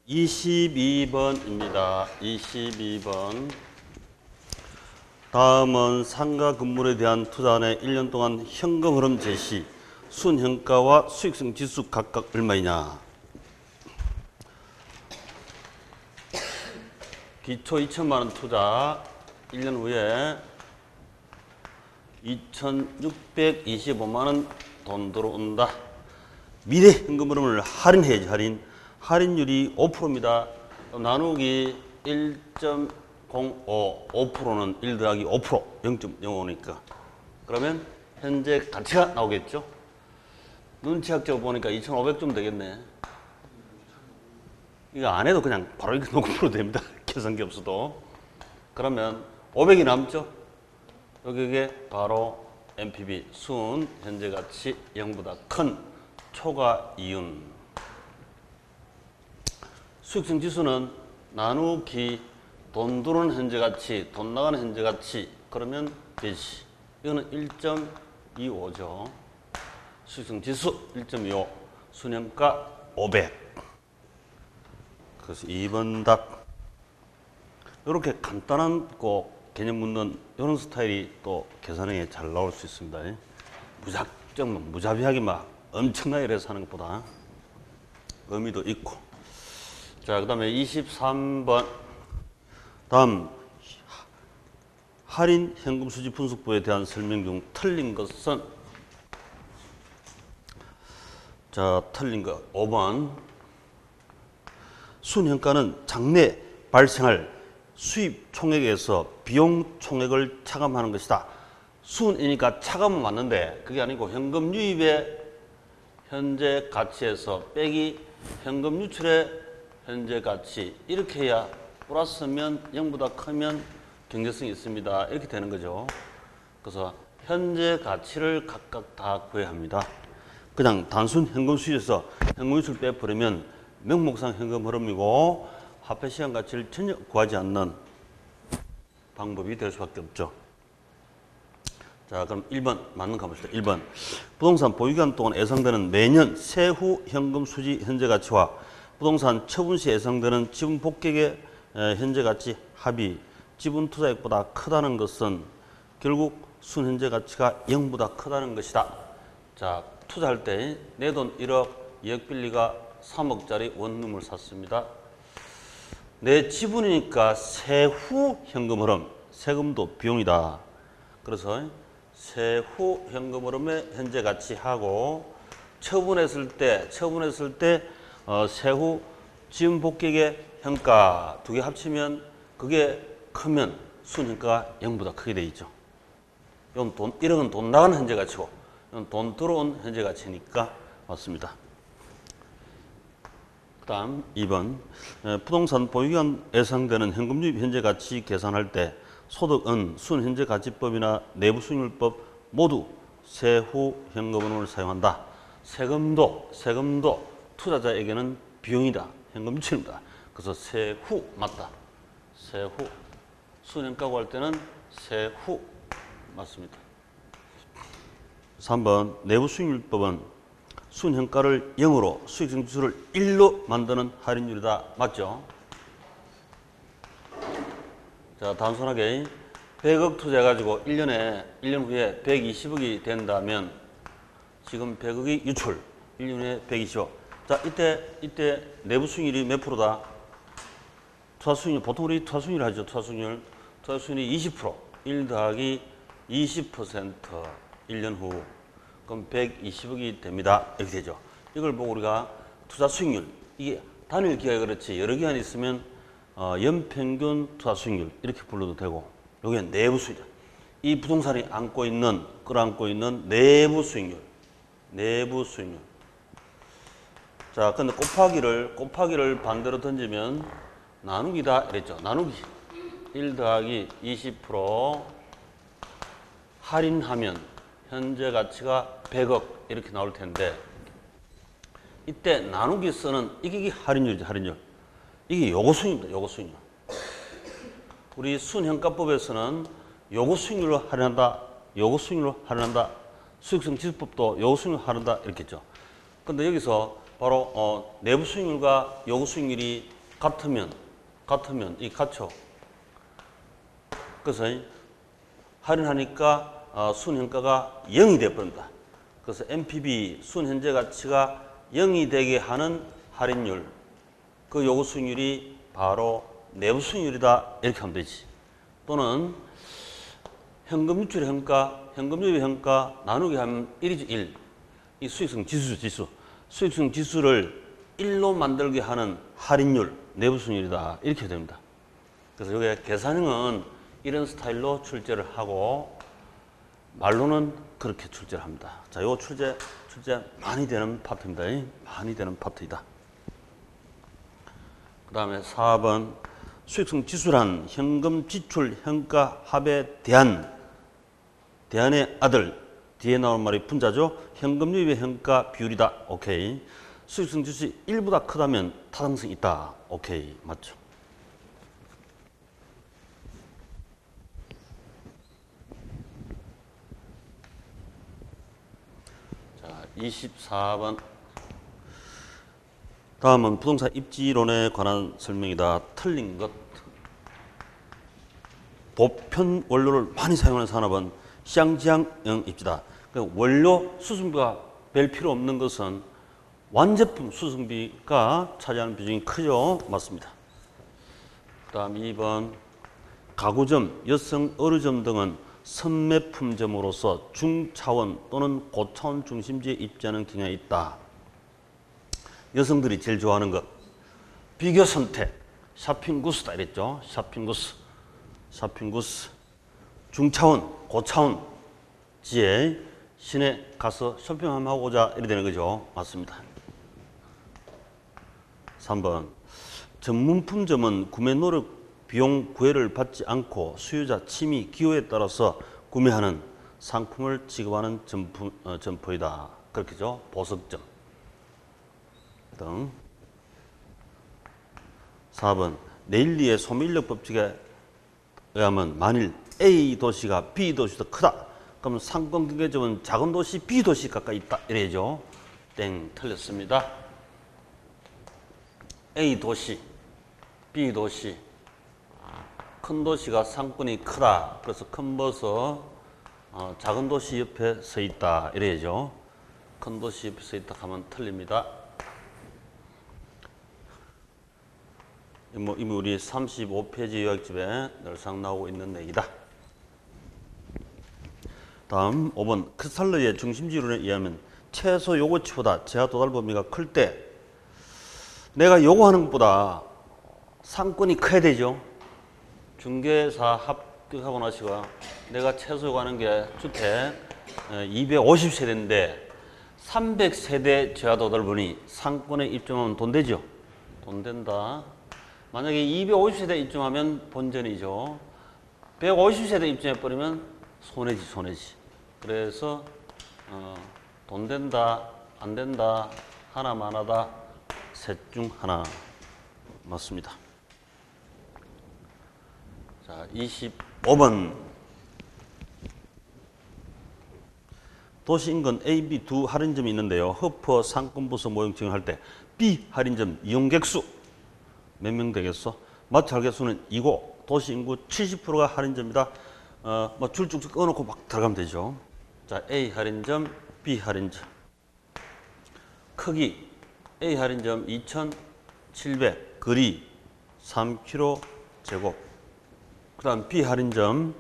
22번입니다. 22번. 다음은 상가 건물에 대한 투자안의 1년 동안 현금 흐름 제시, 순현가와 수익성 지수 각각 얼마이냐. 기초 2천만 원 투자, 1년 후에 2,625만 원 돈 들어온다. 미래 현금 흐름을 할인해야지, 할인율이 5%입니다. 나누기 1.05, 5%는 1 더하기 5%, 0.05니까. 그러면 현재 가치가 나오겠죠? 눈치학적으로 보니까 2,500좀 되겠네. 이거 안 해도 그냥 바로 이렇게 놓고 풀어도 됩니다. 계산기 없어도. 그러면 500이 남죠? 여기에 바로 NPV, 순 현재 가치 0보다 큰 초과 이윤. 수익성 지수는 나누기 돈 들어오는 현재 가치, 돈 나가는 현재 가치. 그러면 되지. 이거는 1.25죠. 수익성 지수 1.25, 순현가 500. 그래서 2번 답. 이렇게 간단한 꼭 개념 묻는 이런 스타일이 또 계산에 잘 나올 수 있습니다. 무작정, 무자비하게 막 엄청나게 해서 하는 것보다 의미도 있고. 자, 그 다음에 23번. 다음, 할인 현금 수지 분석부에 대한 설명 중 틀린 것은? 자, 틀린 거 5번. 순현가는 장래 발생할 수입 총액에서 비용 총액을 차감하는 것이다. 순이니까 차감은 맞는데 그게 아니고 현금 유입의 현재 가치에서 빼기 현금 유출의 현재 가치, 이렇게 해야 플러스면 0보다 크면 경제성이 있습니다. 이렇게 되는 거죠. 그래서 현재 가치를 각각 다 구해야 합니다. 그냥 단순 현금 수입에서 현금 유출 빼버리면 명목상 현금 흐름이고 화폐 시간 가치를 전혀 구하지 않는 방법이 될 수밖에 없죠. 자, 그럼 1번 맞는 거 가봅시다. 1번. 부동산 보유기간 동안 예상되는 매년 세후 현금 수지 현재 가치와 부동산 처분 시 예상되는 지분 복객의 현재 가치 합이 지분 투자액보다 크다는 것은 결국 순현재 가치가 0보다 크다는 것이다. 자, 투자할 때 내 돈 1억, 2억 빌리가 3억짜리 원룸을 샀습니다. 내 지분이니까 세후 현금 흐름, 세금도 비용이다. 그래서 세후 현금 흐름의 현재 가치하고 처분했을 때 세후 지분 복객의 현가 두 개 합치면 그게 크면 순현가가 0보다 크게 돼 있죠. 이건 1억은 돈 나가는 현재 가치고 이건 돈 들어온 현재 가치니까 맞습니다. 다음 2번. 부동산 보유기간 예상되는 현금 유입 현재 가치 계산할 때 소득은 순현재 가치법이나 내부수익률법 모두 세후 현금흐름을 사용한다. 세금도 투자자에게는 비용이다. 현금 유출입니다. 그래서 세후 맞다. 세후. 순현가 구할 때는 세후 맞습니다. 3번. 내부수익률법은 순현가를 0으로 수익성 지수를 1로 만드는 할인율이다. 맞죠? 자, 단순하게 100억 투자해가지고 1년 후에 120억이 된다면 지금 100억이 유출, 1년 후에 120억. 자, 이때 내부 수익률이 몇 프로다? 투자 수익률, 보통 우리 투자 수익률 하죠. 투자 수익률이 20%, 1 더하기 20%, 1년 후. 그럼 120억이 됩니다. 이렇게 되죠. 이걸 보고 우리가 투자 수익률, 이게 단일 기간이 그렇지 여러 기간이 있으면 연평균 투자 수익률 이렇게 불러도 되고, 여기에 내부 수익률, 이 부동산이 끌어안고 있는 내부 수익률. 자, 근데 곱하기를 반대로 던지면 나누기다 이랬죠. 나누기 1 더하기 20% 할인하면 현재 가치가 100억 이렇게 나올 텐데, 이때 나누기 쓰는 이게 할인율이죠. 할인율. 이게 요거 수익입니다. 요거 수익률. 우리 순현가법에서는 요거 수익률로 할인한다. 요거 수익률로 할인한다. 수익성 지수법도 요거 수익률로 할인한다. 이렇게 했죠. 근데 여기서 바로 내부 수익률과 요거 수익률이 같으면 이 같죠. 그래서 할인하니까 순현가가 0이 되어버린다. 그래서 NPV 순현재 가치가 0이 되게 하는 할인율, 그 요구 수익률이 바로 내부 수익률이다. 이렇게 하면 되지. 또는 현금 유출의 현가, 현금 유입의 현가 나누기 하면 1이죠. 1. 이 수익성 지수. 수익성 지수를 1로 만들게 하는 할인율, 내부 수익률이다. 이렇게 됩니다. 그래서 이게 계산형은 이런 스타일로 출제를 하고 말로는 그렇게 출제를 합니다. 자, 요 출제 많이 되는 파트입니다. 많이 되는 파트이다. 그 다음에 4번 수익성 지수란 현금 지출 현가 합에 대한의 아들 뒤에 나온 말이 분자죠. 현금 유입의 현가 비율이다. 오케이. 수익성 지수이 1보다 크다면 타당성이 있다. 오케이. 맞죠. 자, 24번. 다음은 부동산 입지론에 관한 설명이다. 틀린 것. 보편 원료를 많이 사용하는 산업은 시장지향형 입지다. 그러니까 원료 수승비가 별 필요 없는 것은 완제품 수승비가 차지하는 비중이 크죠. 맞습니다. 그 다음 2번. 가구점, 여성 의류점 등은 선매품점으로서 중차원 또는 고차원 중심지에 입지하는 경향이 있다. 여성들이 제일 좋아하는 것. 비교 선택. 샤핑구스다 이랬죠. 샤핑구스. 중차원, 고차원지에 시내 가서 쇼핑 한번 하고 오자 이래 되는 거죠. 맞습니다. 3번. 전문품점은 구매 노력 비용 구애를 받지 않고 수요자 취미 기호에 따라서 구매하는 상품을 지급하는 점포이다. 그렇게죠. 보석점 등. 4번. 네일리의 소비인력 법칙에 의하면 만일 A 도시가 B 도시보다 크다. 그럼 상권 경계점은 작은 도시 B 도시 가까이 있다. 이래죠. 땡. 틀렸습니다. A 도시, B 도시. 큰 도시가 상권이 크다. 그래서 큰 버서 작은 도시 옆에 서 있다. 이래야죠. 큰 도시 옆에 서 있다 하면 틀립니다. 이미 우리 35페이지 요약집에 늘상 나오고 있는 얘기다. 다음 5번. 크살러의 중심지론에 의하면 최소 요구치보다 제한 도달 범위가 클 때 내가 요구하는 것보다 상권이 커야 되죠. 중개사 합격하고 나시가 내가 최소 요구하는 게 주택 250세대인데 300세대 제한 도달 범위 상권에 입점하면 돈 되죠. 돈 된다. 만약에 250세대 입점하면 본전이죠. 150세대 입점해버리면 손해지. 그래서 돈 된다, 안 된다, 하나만 하다, 셋 중 하나. 맞습니다. 자, 25번. 도시 인근 A, B 두 할인점이 있는데요. 허퍼 상권부서 모형 진행할 때 B 할인점 이용객수 몇 명 되겠어? 마트 할객수는 2고 도시 인구 70%가 할인점이다. 뭐 줄 쭉쭉 꺼놓고 막 들어가면 되죠. 자, A 할인점, B 할인점. 크기 A 할인점 2,700, 거리 3km 제곱. 그 다음 B 할인점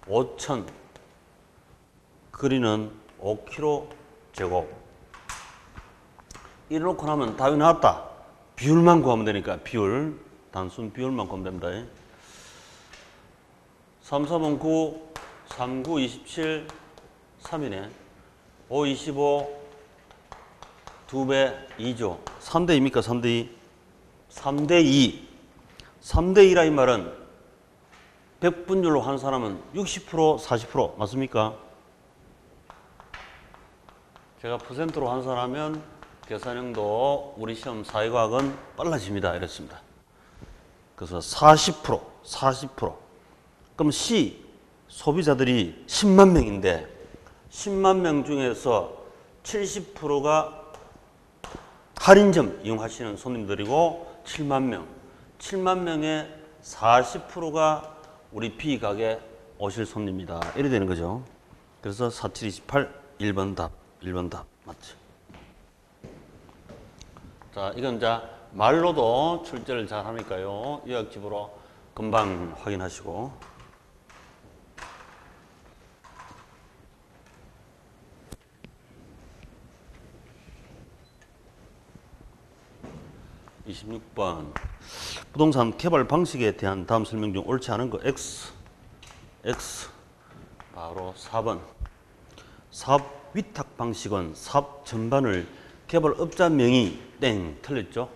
5,000, 거리는 5km 제곱. 이래놓고 나면 답이 나왔다. 비율만 구하면 되니까 비율, 단순 비율만 구하면 됩니다. 3, 4번 9, 3, 9, 27, 3이네. 5, 25, 2배 2죠. 3대 2입니까? 3대 2? 3대 2. 3대 2라 이 말은 100분율로 한 사람은 60%, 40% 맞습니까? 제가 퍼센트로 환산하면 계산형도 우리 시험 사회과학은 빨라집니다. 이랬습니다. 그래서 40%. 그럼 C 소비자들이 10만 명인데 10만 명 중에서 70%가 할인점 이용하시는 손님들이고 7만 명. 7만 명의 40%가 우리 B가게 오실 손님이다. 이래 되는 거죠. 그래서 4728 1번 답. 1번 답. 맞죠? 자, 이건 이제 말로도 출제를 잘 하니까요. 요약집으로 금방 확인하시고. (26번) 부동산 개발 방식에 대한 다음 설명 중 옳지 않은 거 X 바로 4번. 사업 위탁 방식은 사업 전반을 개발업자 명의 땡 틀렸죠.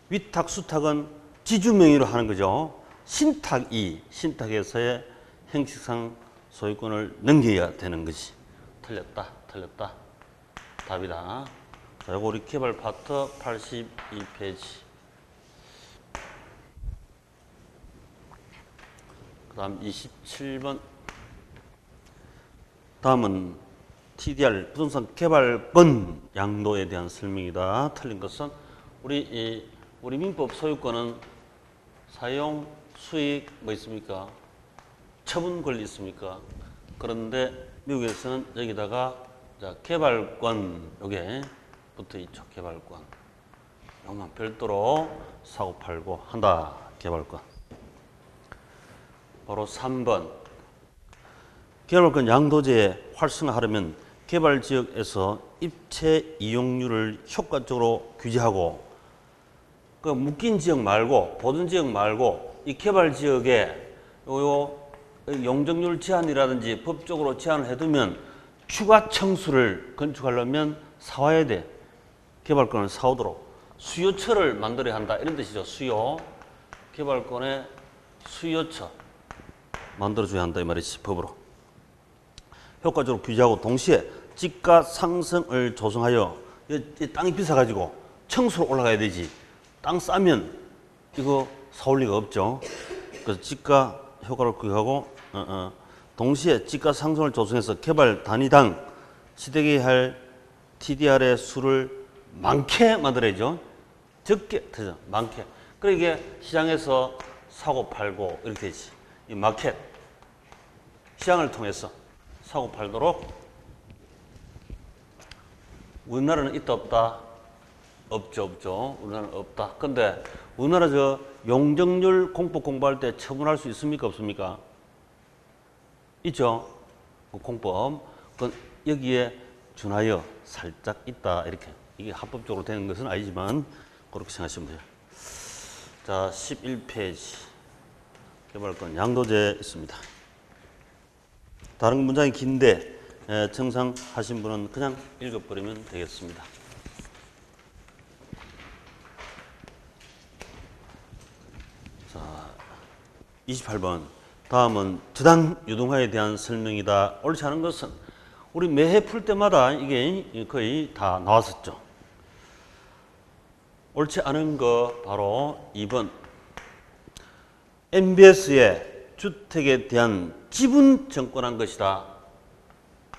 위탁 수탁은 지주 명의로 하는 거죠. 신탁에서의 형식상 소유권을 넘겨야 되는 것이 틀렸다. 답이다. 자, 요거 우리 개발 파트 82페이지. 그 다음 27번. 다음은 TDR 부동산 개발권 양도에 대한 설명이다. 틀린 것은 우리 민법 소유권은 사용, 수익 뭐 있습니까? 처분 권리 있습니까? 그런데 미국에서는 여기다가 자, 개발권 요게 붙어 있죠. 개발권. 요만 별도로 사고 팔고 한다. 개발권. 바로 3번. 개발권 양도제에 활성화하려면 개발지역에서 입체 이용률을 효과적으로 규제하고 그 묶인 지역 말고 보존 지역 말고 이 개발지역에 요 용적률 제한이라든지 법적으로 제한을 해두면 추가 청수를 건축하려면 사와야 돼. 개발권을 사오도록 수요처를 만들어야 한다. 이런 뜻이죠. 수요. 개발권의 수요처 만들어줘야 한다. 이 말이지. 법으로. 효과적으로 규제하고 동시에 지가 상승을 조성하여 땅이 비싸가지고 청수로 올라가야 되지. 땅 싸면 이거 사올 리가 없죠. 그래서 지가 효과를 규제하고 동시에 지가 상승을 조성해서 개발 단위당 시대기에 할 TDR의 수를 많게 만들어야죠. 적게, 많게. 그러니까 이게 시장에서 사고 팔고 이렇게 되지. 이 마켓, 시장을 통해서 사고 팔도록. 우리나라는 있다 없다? 없죠. 우리나라는 없다. 근데 우리나라 저 용적률 공법 공부할 때 처분할 수 있습니까? 없습니까? 있죠. 그 공법. 그 여기에 준하여 살짝 있다. 이렇게. 이게 합법적으로 되는 것은 아니지만 그렇게 생각하시면 돼요. 자, 11페이지. 개발권 양도제 있습니다. 다른 문장이 긴데 청상하신 분은 그냥 읽어버리면 되겠습니다. 자, 28번. 다음은 저당 유동화에 대한 설명이다. 옳지 않은 것은 우리 매해 풀 때마다 이게 거의 다 나왔었죠. 옳지 않은 거 바로 2번. MBS의 주택에 대한 지분 정권한 것이다.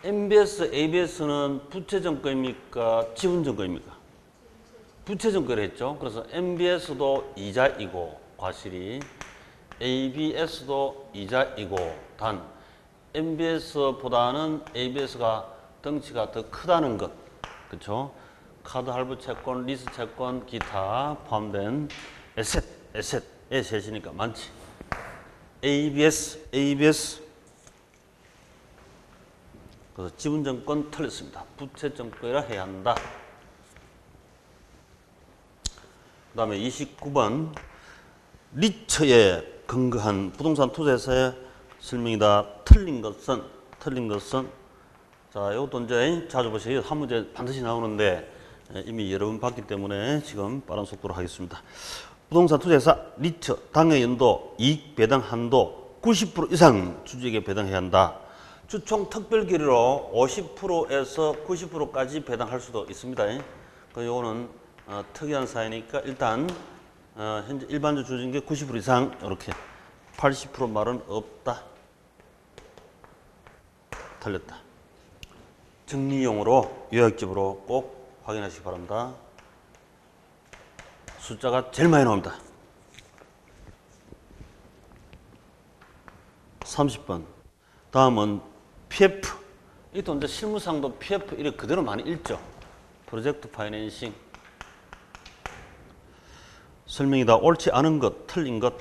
MBS, ABS는 부채 정권입니까? 지분 정권입니까? 부채 정권을 했죠. 그래서 MBS도 이자이고 과실이, ABS도 이자이고 단 MBS보다는 ABS가 덩치가 더 크다는 것. 그렇죠? 카드 할부 채권, 리스 채권, 기타 포함된 에셋의 셋이니까 많지. ABS. 그래서 지분정권 틀렸습니다. 부채정권이라 해야 한다. 그 다음에 29번. 리처에 근거한 부동산 투자에서의 설명이다. 틀린 것은 자, 이것도 이제 자주 보세요. 한 문제 반드시 나오는데 이미 여러 번 봤기 때문에 지금 빠른 속도로 하겠습니다. 부동산 투자회사 리처 당해 연도 이익 배당 한도 90% 이상 주주에게 배당해야 한다. 주총 특별 기류로 50%에서 90%까지 배당할 수도 있습니다. 그 요거는 특이한 사회니까 일단 현재 일반적 주주인 게 90% 이상 이렇게 80% 말은 없다. 틀렸다. 정리용으로 요약집으로 꼭 확인하시기 바랍니다. 숫자가 제일 많이 나옵니다. 30번. 다음은 PF. 이것도 이제 실무상도 PF 이렇게 그대로 많이 읽죠. 프로젝트 파이낸싱. 설명이다. 옳지 않은 것, 틀린 것.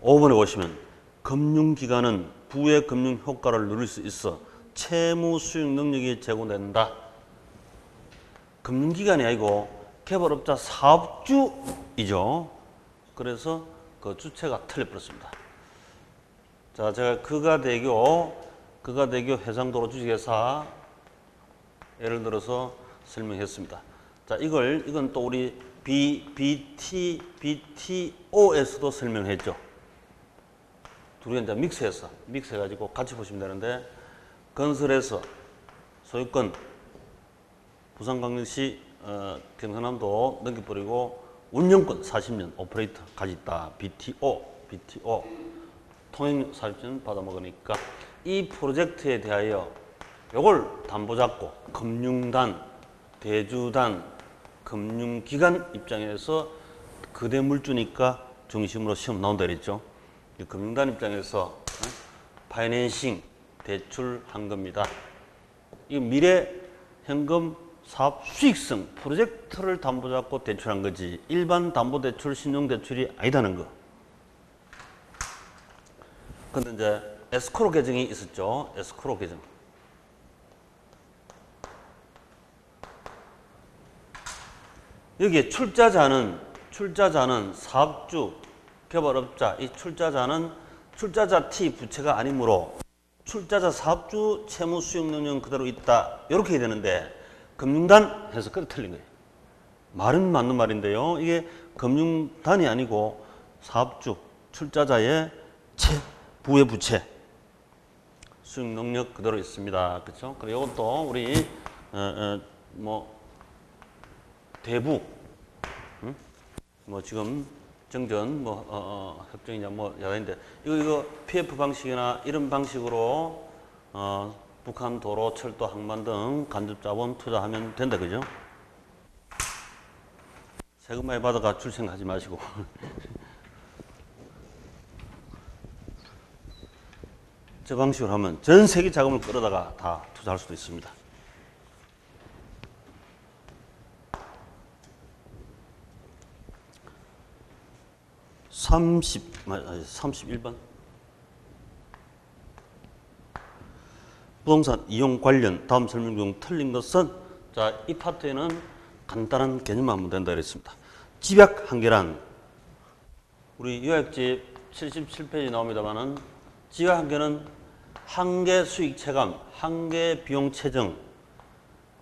5번에 보시면 금융기관은 부의 금융 효과를 누릴 수 있어 채무 수익 능력이 제고된다. 금융기관이 아니고 개발업자 사업주이죠. 그래서 그 주체가 틀려버렸습니다. 자, 제가 그가대교 해상도로 주식회사 예를 들어서 설명했습니다. 자, 이건 또 우리 BTO에서도 설명했죠. 둘이 이제 믹스해가지고 같이 보시면 되는데, 건설에서 소유권 부산광역시 경상남도 넘겨버리고 운영권 40년 오퍼레이터 가졌다. BTO 통행 40년 받아먹으니까 이 프로젝트에 대하여 요걸 담보 잡고 금융단, 대주단, 금융기관 입장에서 그대 물주니까 중심으로 시험 나온다 그랬죠. 금융단 입장에서 파이낸싱 대출한 겁니다. 이 미래 현금 사업 수익성 프로젝트를 담보 잡고 대출한 거지 일반 담보 대출, 신용 대출이 아니다는 거. 근데 이제 에스크로 계정이 있었죠. 에스크로 계정. 여기에 출자자는 사업주, 개발업자, 이 출자자 T 부채가 아니므로 출자자 사업주 채무 수익 능력은 그대로 있다. 이렇게 해야 되는데 금융단 해서 그래 틀린 거예요. 말은 맞는 말인데요. 이게 금융단이 아니고 사업주, 출자자의 부의 부채 수익 능력 그대로 있습니다. 그렇죠? 그리고 이것도 우리 대부 지금 정전 협정이냐 야단인데 이거 PF 방식이나 이런 방식으로 북한 도로, 철도, 항만 등 간접 자본 투자하면 된다. 그죠? 세금 많이 받아가 줄 생각하지 마시고. 저 방식으로 하면 전 세계 자금을 끌어다가 다 투자할 수도 있습니다. 아, 31번. 부동산 이용 관련 다음 설명 중 틀린 것은, 자, 이 파트에는 간단한 개념만 하면 된다 그랬습니다. 집약 한계란, 우리 요약집 77페이지 나옵니다만은 집약 한계는 한계 수익 체감, 한계 비용 체정,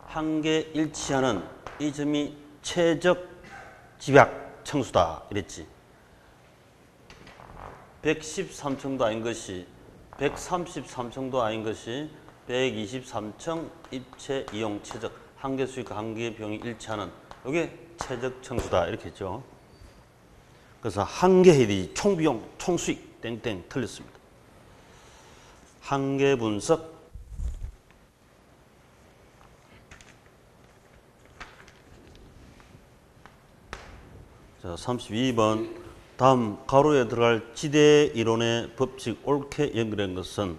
한계 일치하는 이 점이 최적 집약 청수다 이랬지. 113층도 아닌 것이 133층도 아닌 것이 123층 입체 이용 최적 한계 수익과 한계 비용이 일치하는 이게 최적 청수다 이렇게 했죠. 그래서 한계 해야 되지. 총비용, 총수익 땡땡 틀렸습니다. 한계 분석. 자, 32번. 다음 가로에 들어갈 지대 이론의 법칙 옳게 연결한 것은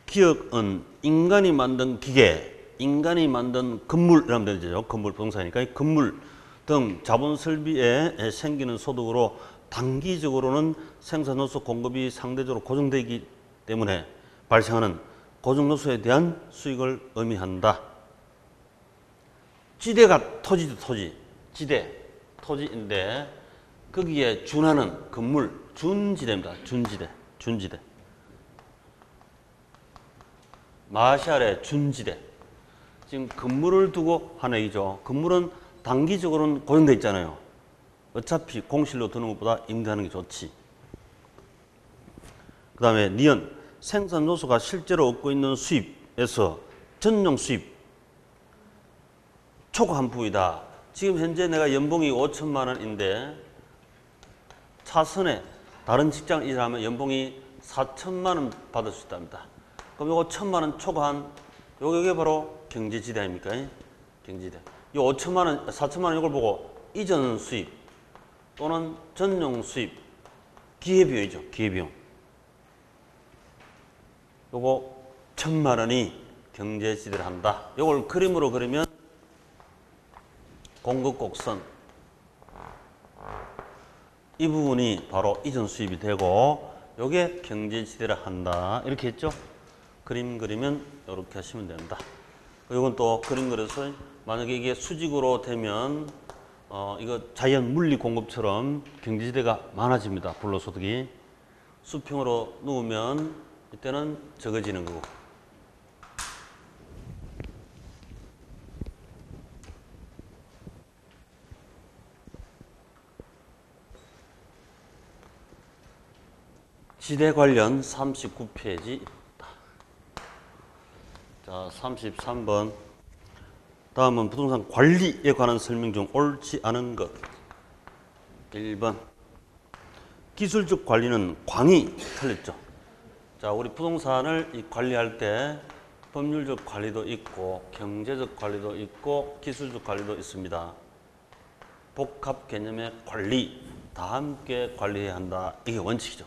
기억은 인간이 만든 기계, 인간이 만든 건물이라면 되죠. 건물 부동산이니까 건물 등 자본 설비에 생기는 소득으로 단기적으로는 생산요소 공급이 상대적으로 고정되기 때문에 발생하는 고정요소에 대한 수익을 의미한다. 지대가 토지도 토지, 지대, 토지인데 거기에 준하는 건물, 준지대입니다. 준지대. 마샬의 준지대. 지금 건물을 두고 하는 얘기죠. 건물은 단기적으로는 고정되어 있잖아요. 어차피 공실로 드는 것보다 임대하는 게 좋지. 그 다음에 니은, 생산 요소가 실제로 얻고 있는 수입에서 전용 수입, 초과한 부위다. 지금 현재 내가 연봉이 5천만 원인데 차선에 다른 직장 일하면 연봉이 4천만 원 받을 수 있답니다. 그럼 요거 1천만 원 초과한 요게 바로 경제지대 아닙니까? 경제지대. 요 5천만 원, 4천만 원 이걸 보고 이전 수입 또는 전용 수입 기회비용이죠. 기회비용. 요거 1,000만 원이 경제 지대를 한다. 요걸 그림으로 그리면 공급 곡선 이 부분이 바로 이전 수입이 되고 요게 경제 지대를 한다. 이렇게 했죠. 그림 그리면 이렇게 하시면 됩니다. 요건 또 그림 그려서 만약에 이게 수직으로 되면 이거 자연 물리 공급처럼 경제지대가 많아집니다. 불로소득이. 수평으로 누우면 이때는 적어지는 거고. 지대 관련 39페이지 있다. 자, 33번. 다음은 부동산 관리에 관한 설명 중 옳지 않은 것. 1번. 기술적 관리는 광이 틀렸죠. 자, 우리 부동산을 관리할 때 법률적 관리도 있고 경제적 관리도 있고 기술적 관리도 있습니다. 복합 개념의 관리 다 함께 관리해야 한다. 이게 원칙이죠.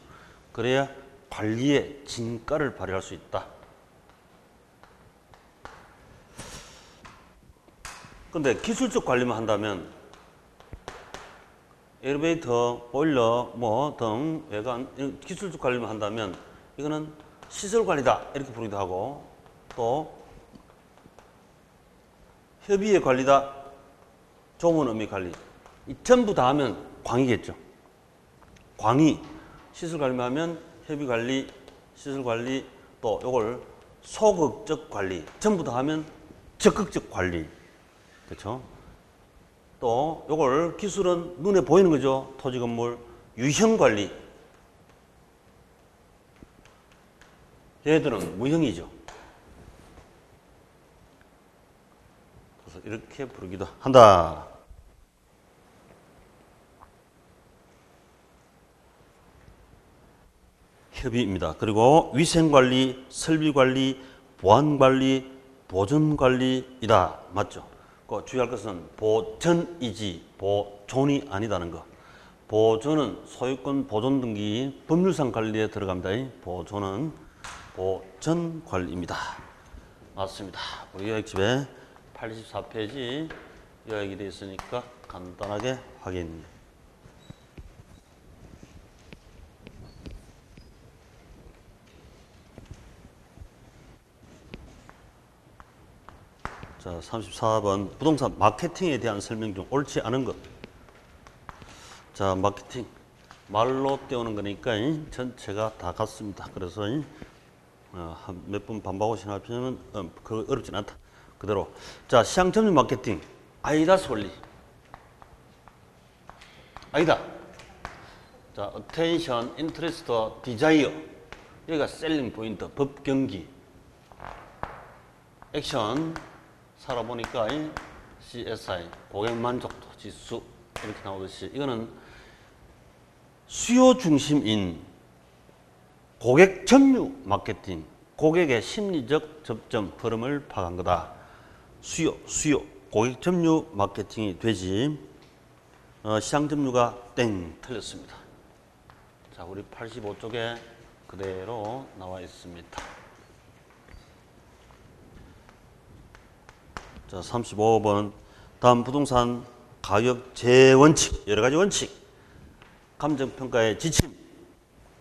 그래야 관리의 진가를 발휘할 수 있다. 근데 기술적 관리만 한다면 엘리베이터, 보일러, 뭐 등 외관 기술적 관리만 한다면 이거는 시설 관리다 이렇게 부르기도 하고 또 협의의 관리다, 조문 의미 관리 이 전부 다 하면 광이겠죠. 광이 시설 관리만 하면 협의 관리, 시설 관리 또 요걸 소극적 관리 전부 다 하면 적극적 관리. 그렇죠? 또 요걸 기술은 눈에 보이는 거죠. 토지 건물 유형 관리. 얘들은 무형이죠. 그래서 이렇게 부르기도 한다. 협의입니다. 그리고 위생관리, 설비관리, 보안관리, 보존관리이다. 맞죠? 주의할 것은 보전이지 보존이 아니다는 거. 보존은 소유권 보존 등기 법률상 관리에 들어갑니다. 보존은 보전관리입니다. 맞습니다. 우리 요약집에 84페이지 요약이 되어 있으니까 간단하게 확인. 자, 34번 부동산 마케팅에 대한 설명 중 옳지 않은 것. 자, 마케팅 말로 떼우는 거니까 전체가 다 같습니다. 그래서 몇 번 반복하시나 하면 그거 어렵진 않다. 그대로. 자, 시장 점유 마케팅 아이다 솔리. 아니다. 자, attention, interest, desire. 여기가 셀링 포인트, 법 경기. 액션 살아보니까 CSI, 고객 만족도 지수 이렇게 나오듯이 이거는 수요 중심인 고객 점유 마케팅, 고객의 심리적 접점 흐름을 파악한 거다. 수요, 고객 점유 마케팅이 되지 시장 점유가 땡 틀렸습니다. 자, 우리 85쪽에 그대로 나와 있습니다. 자, 35번 다음 부동산 가격 재원칙 여러 가지 원칙 감정평가의 지침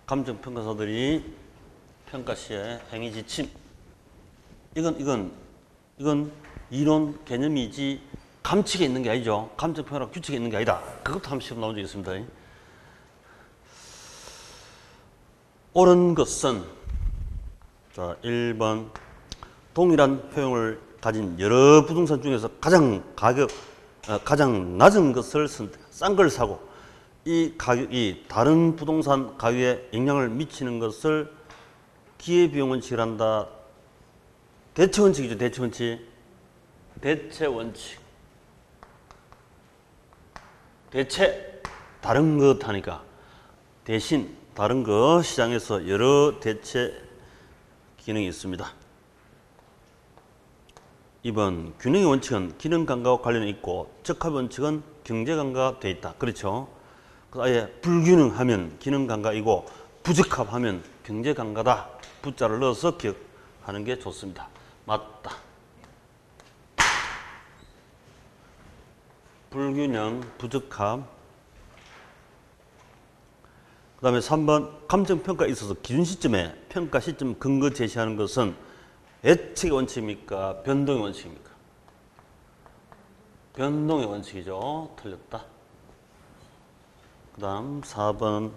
감정평가사들이 평가 시에 행위 지침 이건 이론 개념이지 감칙에 있는 게 아니죠. 감정평가랑 규칙에 있는 게 아니다. 그것도 한 시험 나온 적이 있습니다. 옳은 것은 자 1번 동일한 효용을 가진 여러 부동산 중에서 가장 낮은 것을 싼 걸 사고 이 가격이 다른 부동산 가격에 영향을 미치는 것을 기회비용원칙을 한다. 대체원칙이죠. 대체원칙. 대체원칙. 대체 다른 것 하니까 대신 다른 거 시장에서 여러 대체 기능이 있습니다. 2번 균형의 원칙은 기능 감가와 관련이 있고 적합 원칙은 경제 감가가 되어 있다. 그렇죠. 아예 불균형하면 기능 감가이고 부적합하면 경제 감가다. 부자를 넣어서 기억하는 게 좋습니다. 맞다. 불균형, 부적합. 그 다음에 3번 감정평가에 있어서 기준 시점에 평가 시점 근거 제시하는 것은 예측의 원칙입니까? 변동의 원칙입니까? 변동의 원칙이죠. 틀렸다. 그 다음 4번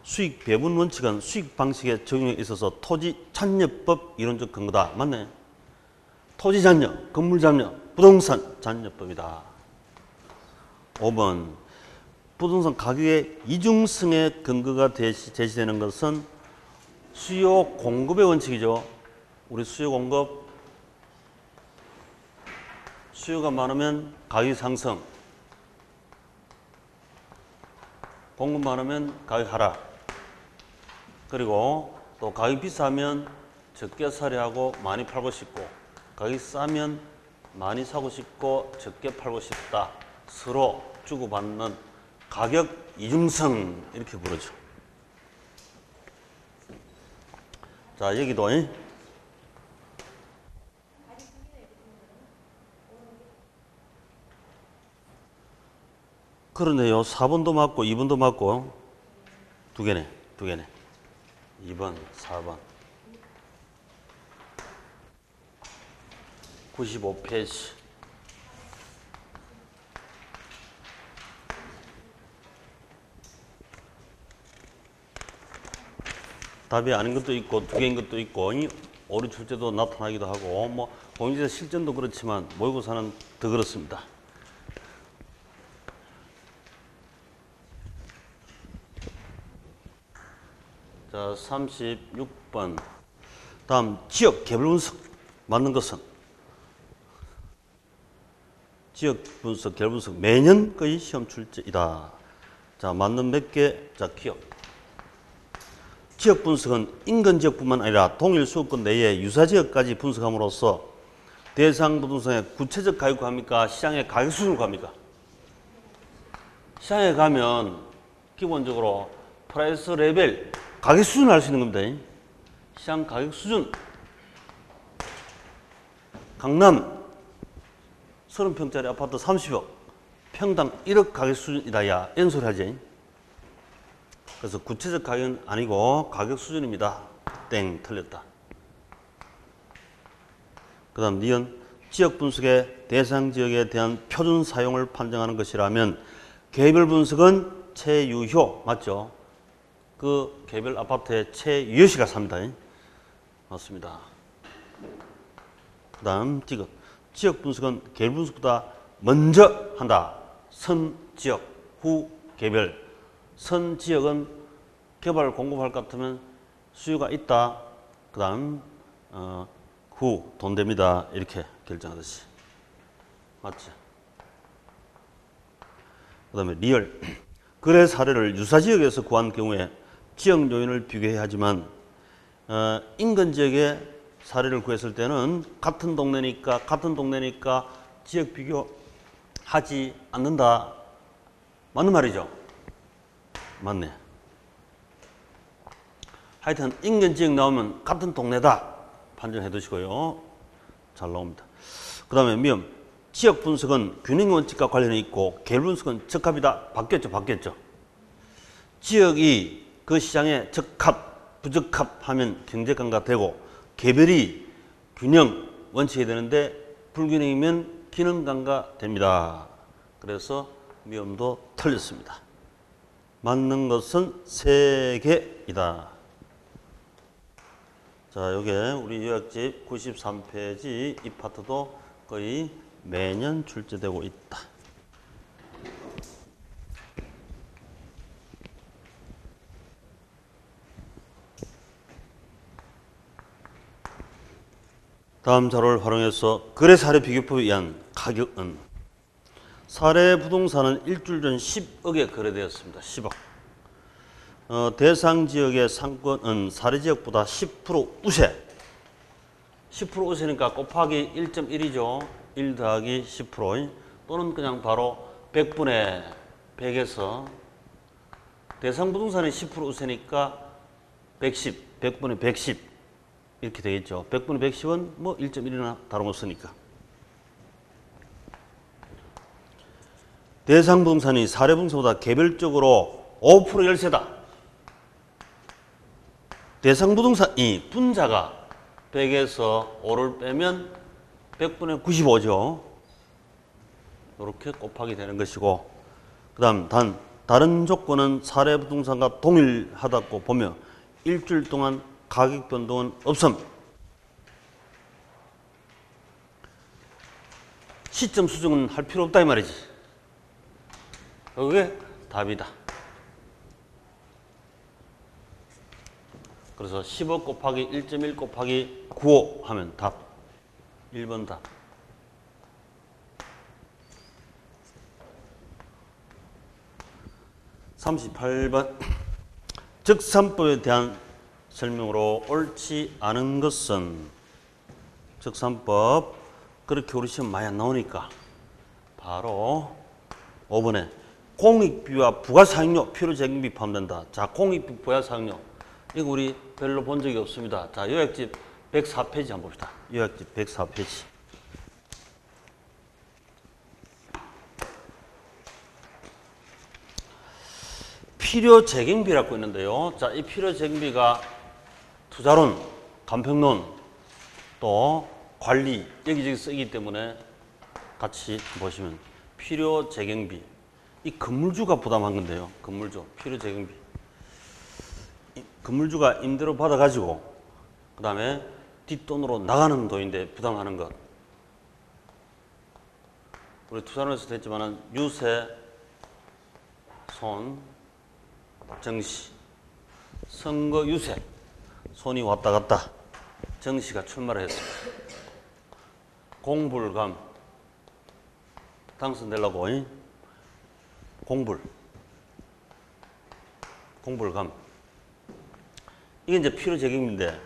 수익 배분 원칙은 수익 방식의 적용에 있어서 토지 잔여법 이론적 근거다. 맞네. 토지 잔여, 건물 잔여, 부동산 잔여법이다. 5번 부동산 가격의 이중성의 근거가 제시되는 것은 수요 공급의 원칙이죠. 우리 수요 공급, 수요가 많으면 가격이 상승, 공급 많으면 가격 하락. 그리고 또 가격이 비싸면 적게 사려 하고 많이 팔고 싶고, 가격이 싸면 많이 사고 싶고 적게 팔고 싶다. 서로 주고받는 가격 이중성 이렇게 부르죠. 자, 여기도 그러네요. 4번도 맞고 2번도 맞고 두 개네. 2번, 4번. 95페이지. 답이 아닌 것도 있고 두 개인 것도 있고 오류 출제도 나타나기도 하고 뭐 공인중개사 실전도 그렇지만 모의고사는 더 그렇습니다. 자, 36번. 다음 지역 개별 분석 맞는 것은 지역 분석, 개별 분석 매년 거의 시험 출제이다. 자, 맞는 몇 개? 자, 기억. 지역 분석은 인근 지역뿐만 아니라 동일 수도권 내에 유사 지역까지 분석함으로써 대상 부동산의 구체적 가격 구합니까? 시장의 가격 수준을 구합니까? 시장에 가면 기본적으로 프라이스 레벨, 가격 수준을 알 수 있는 겁니다. 시장 가격 수준. 강남 30평짜리 아파트 30억, 평당 1억 가격 수준이다. 야, 이런 소리 하지. 그래서 구체적 가격은 아니고 가격 수준입니다. 땡, 틀렸다. 그 다음 니은 지역 분석의 대상 지역에 대한 표준 사용을 판정하는 것이라면 개별 분석은 최유효 맞죠? 그 개별 아파트에 최유효시가 삽니다. 맞습니다. 그 다음 디귿 지역 분석은 개별 분석보다 먼저 한다. 선 지역, 후 개별. 선 지역은 개발 공급할 것 같으면 수요가 있다. 그 다음 후 돈 됩니다. 이렇게 결정하듯이. 맞지? 그 다음에 리얼. 거래 사례를 유사 지역에서 구한 경우에 지역 요인을 비교해야 하지만 인근 지역의 사례를 구했을 때는 같은 동네니까 지역 비교하지 않는다. 맞는 말이죠? 맞네. 하여튼 인근 지역 나오면 같은 동네다. 판정해 두시고요. 잘 나옵니다. 그 다음에 미음. 지역 분석은 균형 원칙과 관련이 있고 개별 분석은 적합이다. 바뀌었죠. 지역이 그 시장에 적합, 부적합하면 경제감가 되고 개별이 균형 원칙이 되는데 불균형이면 기능감가 됩니다. 그래서 미음도 틀렸습니다. 맞는 것은 3개이다. 자, 요게 우리 요약집 93페이지 이 파트도 거의 매년 출제되고 있다. 다음 자료를 활용해서 거래 사례 비교법에 의한 가격은 사례 부동산은 일주일 전 10억에 거래되었습니다. 10억. 대상 지역의 상권은 사례 지역보다 10% 우세. 10% 우세니까 곱하기 1.1이죠. 1 더하기 10% 또는 그냥 바로 100분의 100에서 대상 부동산이 10% 우세니까 110, 100분의 110 이렇게 되겠죠. 100분의 110은 뭐 1.1이나 다름없으니까. 대상 부동산이 사례 부동산보다 개별적으로 5% 열세다. 대상 부동산이 분자가 100에서 5를 빼면 100분의 95죠. 이렇게 곱하기 되는 것이고, 그 다음 다른 조건은 사례 부동산과 동일하다고 보며 일주일 동안 가격 변동은 없음. 시점 수정은 할 필요 없다 이 말이지. 그게 답이다. 그래서 15 곱하기 1.1 곱하기 95 하면 답. 1번 답. 38번. 적산법에 대한 설명으로 옳지 않은 것은, 적산법 그렇게 우리 시험 많이 안 나오니까 바로 5번에 공익비와 부가사용료, 필요재경비 포함된다. 자, 공익비, 부가사용료 이거 우리 별로 본 적이 없습니다. 자, 요약집 104페이지 한번 봅시다. 요약집 104페이지. 필요재경비라고 있는데요. 자, 이 필요재경비가 투자론, 간평론, 또 관리 여기저기 쓰기 때문에 같이 보시면 필요재경비. 이 건물주가 부담한 건데요. 건물주, 필요재경비. 건물주가 임대료 받아가지고 그 다음에 뒷돈으로 나가는 돈인데 부담하는 것. 우리 투자론에서도 했지만은 유세, 손, 정시, 선거 유세, 손이 왔다 갔다, 정시가 출마를 했습니다. 공불감, 당선되려고 공불감. 이게 이제 필요재경비인데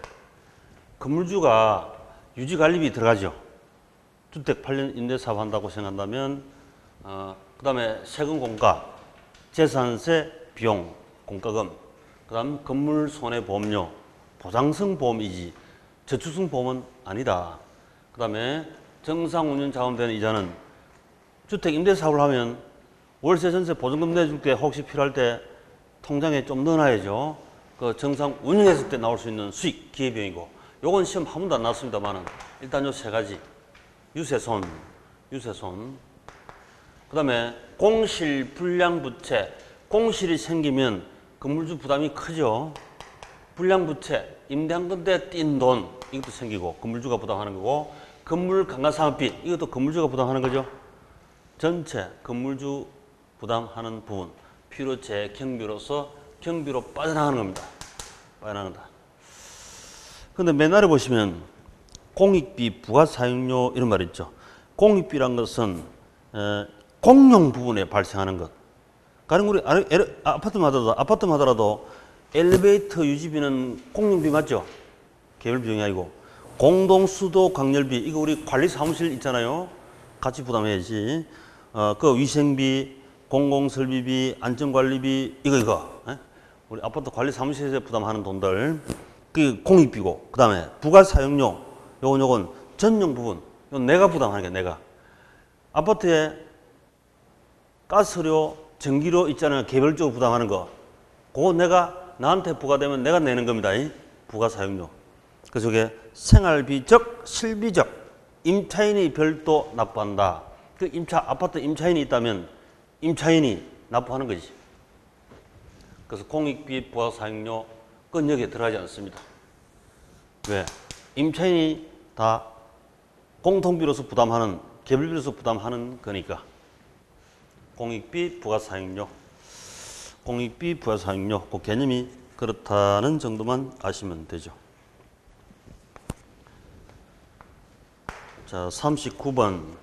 건물주가 유지관리비 들어가죠. 주택 8년 임대사업 한다고 생각한다면 그 다음에 세금 공과, 재산세 비용, 공과금, 그 다음 건물 손해보험료, 보장성 보험이지 저축성 보험은 아니다. 그 다음에 정상 운영 자금되는 이자는 주택 임대사업을 하면 월세 전세 보증금 내줄 때 혹시 필요할 때 통장에 좀 넣어놔야죠. 그 정상 운영했을 때 나올 수 있는 수익, 기회비용이고, 요건 시험 한 번도 안 나왔습니다만은 일단 요 세 가지. 유세손. 그 다음에 공실 불량부채. 공실이 생기면 건물주 부담이 크죠. 불량부채, 임대한 건데 띈 돈, 이것도 생기고 건물주가 부담하는 거고, 건물 강간사업비, 이것도 건물주가 부담하는 거죠. 전체 건물주 부담하는 부분, 필요재경비로서 경비로 빠져나가는 겁니다. 빠져나간다. 그런데 맨날에 보시면 공익비, 부가사용료 이런 말 있죠. 공익비란 것은 공용 부분에 발생하는 것. 가령 우리 아파트마다라도 엘리베이터 유지비는 공용비 맞죠? 개별 비용이 아니고. 공동수도 광열비, 이거 우리 관리사무실 있잖아요. 같이 부담해야지. 그 위생비, 공공설비비, 안전관리비, 이거. 우리 아파트 관리사무실에서 부담하는 돈들, 그 공익비고. 그 다음에 부가사용료, 요건 전용 부분. 이건 내가 부담하는 게 내가. 아파트에 가스료, 전기료 있잖아요. 개별적으로 부담하는 거. 그거 내가 나한테 부과되면 내가 내는 겁니다. 부가사용료. 그래서 이게 생활비적, 실비적, 임차인이 별도 납부한다. 그 아파트 임차인이 있다면 임차인이 납부하는 거지. 그래서 공익비, 부가사용료, 그건 여기에 들어가지 않습니다. 왜? 임차인이 다 공통비로서 부담하는, 개별비로서 부담하는 거니까. 공익비, 부가사용료. 공익비, 부가사용료. 그 개념이 그렇다는 정도만 아시면 되죠. 자, 39번.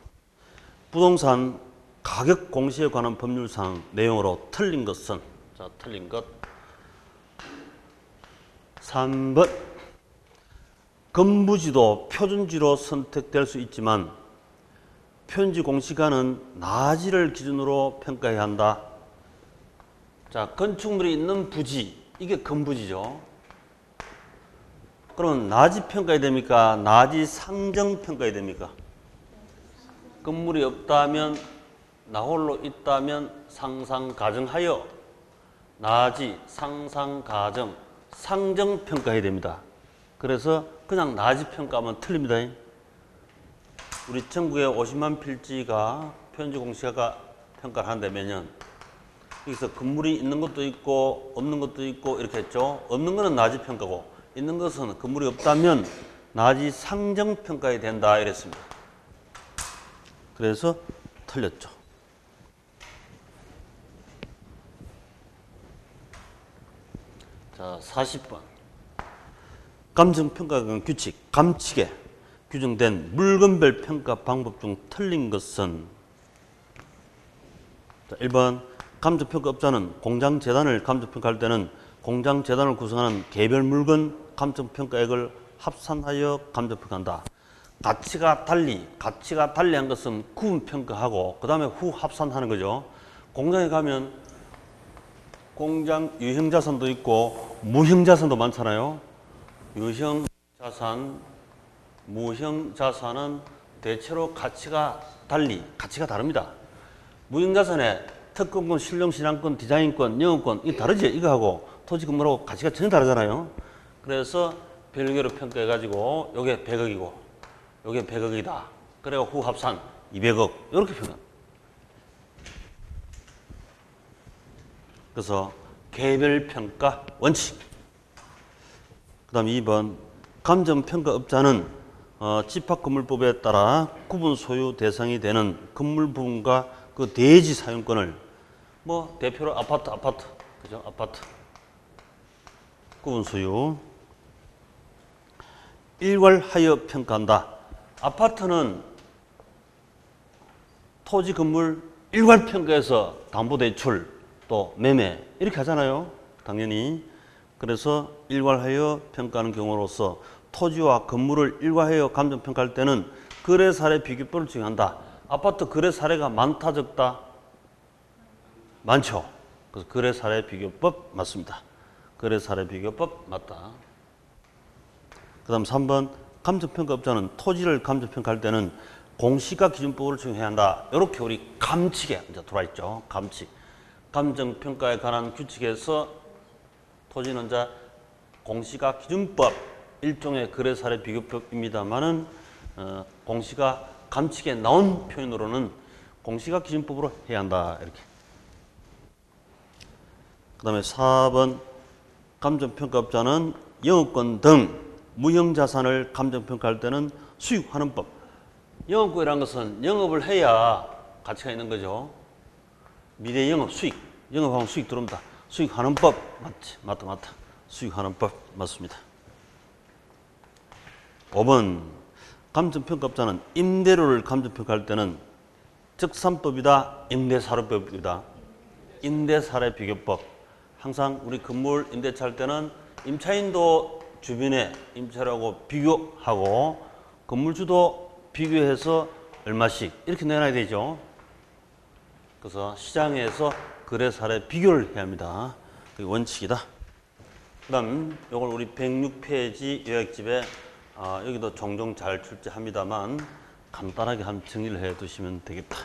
부동산 가격 공시에 관한 법률상 내용으로 틀린 것은? 자, 틀린 것. 3번. 건부지도 표준지로 선택될 수 있지만 표준지 공시가는 나지를 기준으로 평가해야 한다. 자, 건축물이 있는 부지, 이게 건부지죠. 그러면 나지 평가해야 됩니까? 나지 상정 평가해야 됩니까? 건물이 없다면, 나홀로 있다면 상상 가정하여 나지 상상 가정 상정 평가해야 됩니다. 그래서 그냥 나지 평가하면 틀립니다. 우리 전국에 50만 필지가 표현주공시가 평가를 하는데 매년 여기서 건물이 있는 것도 있고 없는 것도 있고 이렇게 했죠. 없는 거는 나지 평가고 있는 것은 건물이 없다면 나지 상정 평가해야 된다 이랬습니다. 그래서 틀렸죠. 자, 40번. 감정평가 규칙, 감칙에 규정된 물건별 평가 방법 중 틀린 것은? 자, 1번. 감정평가업자는 공장재단을 감정평가할 때는 공장재단을 구성하는 개별 물건 감정평가액을 합산하여 감정평가한다. 가치가 달리 한 것은 구분평가하고 그 다음에 후 합산하는 거죠. 공장에 가면 공장 유형자산도 있고 무형자산도 많잖아요. 유형자산, 무형자산은 대체로 가치가 다릅니다. 무형자산에 특권권, 실용신앙권, 디자인권, 영업권 이게 다르지? 이거하고 토지 건물하고 가치가 전혀 다르잖아요. 그래서 별개로 평가해가지고 요게 100억이고 요게 100억이다. 그래가 후 합산 200억 이렇게 평가. 그래서 개별 평가 원칙. 그 다음 2번. 감정평가업자는 집합건물법에 따라 구분 소유 대상이 되는 건물 부분과 그 대지 사용권을 뭐 대표로 아파트 그죠? 아파트 구분 소유 일괄하여 평가한다. 아파트는 토지 건물 일괄 평가해서 담보대출 또 매매 이렇게 하잖아요. 당연히. 그래서 일괄하여 평가하는 경우로서 토지와 건물을 일괄하여 감정평가할 때는 거래 사례 비교법을 적용한다. 아파트 거래 사례가 많다 적다? 많죠. 그래서 거래 사례 비교법 맞습니다. 거래 사례 비교법 맞다. 그 다음 3번. 감정평가업자는 토지를 감정평가할 때는 공시가 기준법을 적용해야 한다. 이렇게 우리 감칙에 이제 들어와 있죠. 감칙. 감정평가에 관한 규칙에서 토지는 이제 공시가 기준법 일종의 거래 사례 비교법입니다만은 공시가 감칙에 나온 표현으로는 공시가 기준법으로 해야 한다. 이렇게. 그 다음에 4번. 감정평가업자는 영업권 등 무형자산을 감정평가할 때는 수익환원법. 영업권이라는 것은 영업을 해야 가치가 있는 거죠. 미래 영업 수익. 영업하면 수익 들어옵니다. 수익환원법 맞지? 맞다. 수익환원법 맞습니다. 5번. 감정평가업자는 임대료를 감정평가할 때는 적산법이다, 임대사료법이다. 임대사례 비교법. 항상 우리 건물 임대차 할 때는 임차인도 주변에 임차료하고 비교하고 건물주도 비교해서 얼마씩 이렇게 내놔야 되죠. 그래서 시장에서 거래 사례 비교를 해야 합니다. 그게 원칙이다. 그 다음 이걸 우리 106페이지 요약집에 여기도 종종 잘 출제합니다만 간단하게 한 정리를 해 두시면 되겠다.